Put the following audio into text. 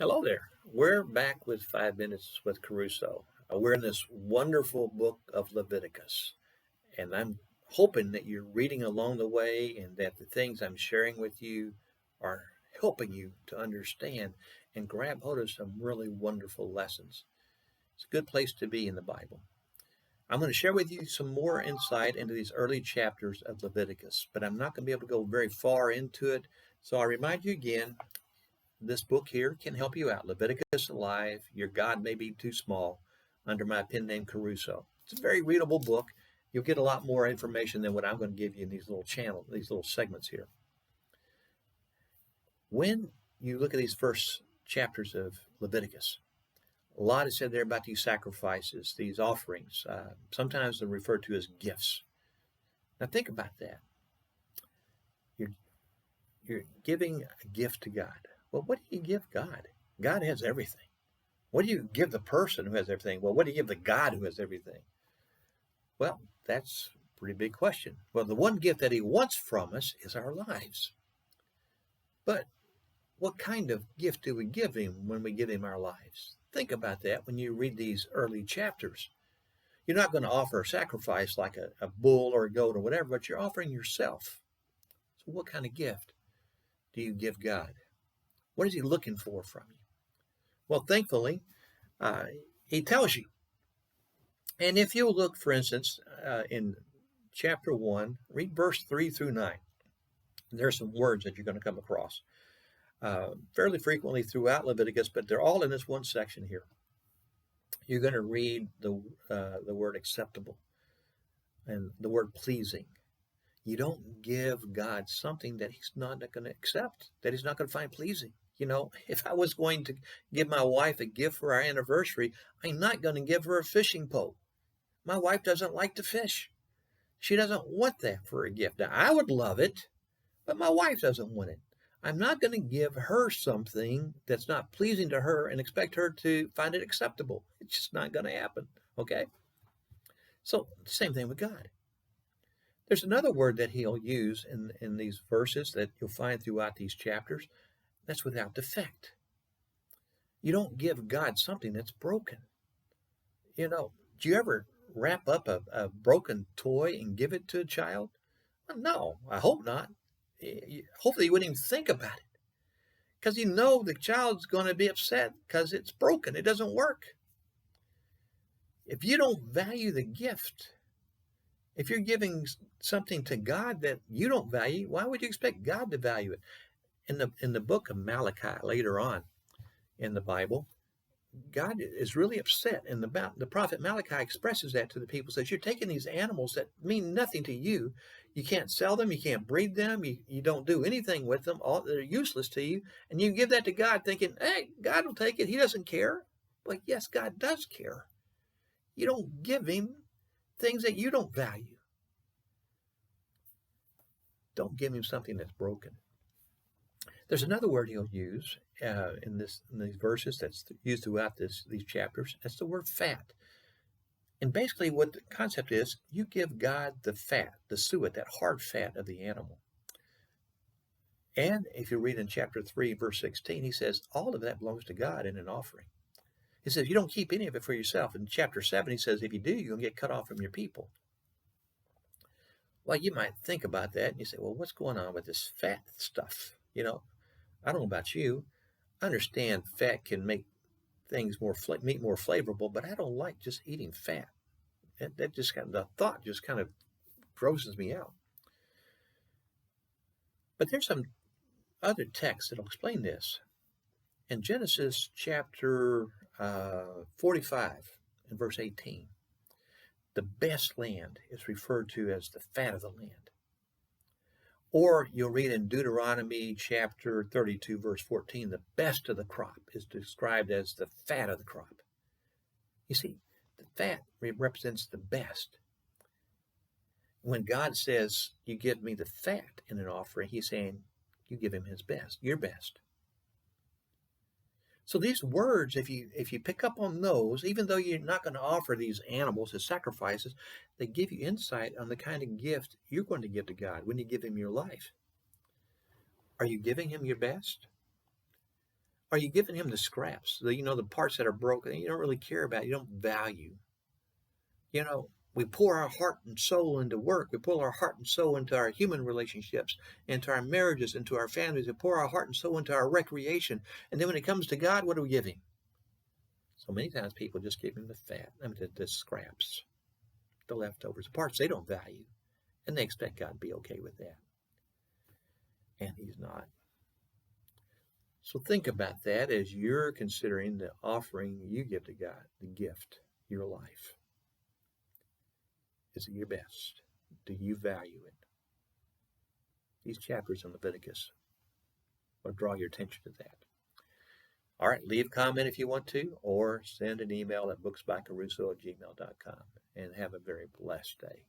Hello there. We're back with 5 Minutes with KeRusso. We're in this wonderful book of Leviticus, and I'm hoping that you're reading along the way and that the things I'm sharing with you are helping you to understand and grab hold of some really wonderful lessons. It's a good place to be in the Bible. I'm going to share with you some more insight into these early chapters of Leviticus, but I'm not going to be able to go very far into it. So I remind you again, this book here can help you out. Leviticus Alive, Your God May Be Too Small, under my pen name KeRusso. It's a very readable book. You'll get a lot more information than what I'm going to give you in these little segments here. When you look at these first chapters of Leviticus, a lot is said there about these sacrifices, these offerings. Sometimes they're referred to as gifts. Now think about that. You're giving a gift to God. Well, what do you give God? God has everything. What do you give the person who has everything? Well, what do you give the God who has everything? Well, that's a pretty big question. Well, the one gift that he wants from us is our lives. But what kind of gift do we give him when we give him our lives? Think about that when you read these early chapters. You're not going to offer a sacrifice like a bull or a goat or whatever, but you're offering yourself. So what kind of gift do you give God? What is he looking for from you? Well, thankfully, he tells you. And if you look, for instance, in chapter 1, read verse 3 through 9. There's some words that you're going to come across fairly frequently throughout Leviticus, but they're all in this one section here. You're going to read the word acceptable and the word pleasing. You don't give God something that he's not going to accept, that he's not going to find pleasing. You know, if I was going to give my wife a gift for our anniversary, I'm not going to give her a fishing pole. My wife doesn't like to fish. She doesn't want that for a gift. Now, I would love it, but my wife doesn't want it. I'm not going to give her something that's not pleasing to her and expect her to find it acceptable. It's just not going to happen, okay? So, same thing with God. There's another word that he'll use in these verses that you'll find throughout these chapters. That's without defect. You don't give God something that's broken. You know, do you ever wrap up a broken toy and give it to a child? No, I hope not. Hopefully you wouldn't even think about it, because you know the child's going to be upset because it's broken. It doesn't work. If you don't value the gift, if you're giving something to God that you don't value, why would you expect God to value it? In the book of Malachi, later on in the Bible, God is really upset, and the prophet Malachi expresses that to the people. Says, you're taking these animals that mean nothing to you. You can't sell them, you can't breed them, you don't do anything with them. They're useless to you, and you give that to God thinking, hey, God will take it, he doesn't care. But yes, God does care. You don't give him things that you don't value. Don't give him something that's broken. There's another word he'll use in these verses that's used throughout these chapters. That's the word fat. And basically what the concept is, you give God the fat, the suet, that hard fat of the animal. And if you read in chapter 3, verse 16, he says, all of that belongs to God in an offering. He says, you don't keep any of it for yourself. In chapter 7, he says, if you do, you're going to get cut off from your people. Well, you might think about that, and you say, well, what's going on with this fat stuff? You know, I don't know about you. I understand fat can make things meat more flavorful, but I don't like just eating fat. That just the thought just kind of grosses me out. But there's some other texts that'll explain this. In Genesis chapter 45 and verse 18, the best land is referred to as the fat of the land. Or you'll read in Deuteronomy chapter 32, verse 14, the best of the crop is described as the fat of the crop. You see, the fat represents the best. When God says, you give me the fat in an offering, he's saying, you give him his best, your best. So these words, if you pick up on those, even though you're not going to offer these animals as sacrifices, they give you insight on the kind of gift you're going to give to God when you give him your life. Are you giving him your best? Are you giving him the scraps, the parts that are broken, you don't really care about, you don't value? We pour our heart and soul into work. We pour our heart and soul into our human relationships, into our marriages, into our families. We pour our heart and soul into our recreation. And then when it comes to God, what do we give him? So many times people just give him the scraps, the leftovers, the parts they don't value. And they expect God to be okay with that. And he's not. So think about that as you're considering the offering you give to God, the gift, your life. Is it your best? Do you value it? These chapters in Leviticus will draw your attention to that. All right, leave a comment if you want to, or send an email at booksbykerusso@gmail.com, and have a very blessed day.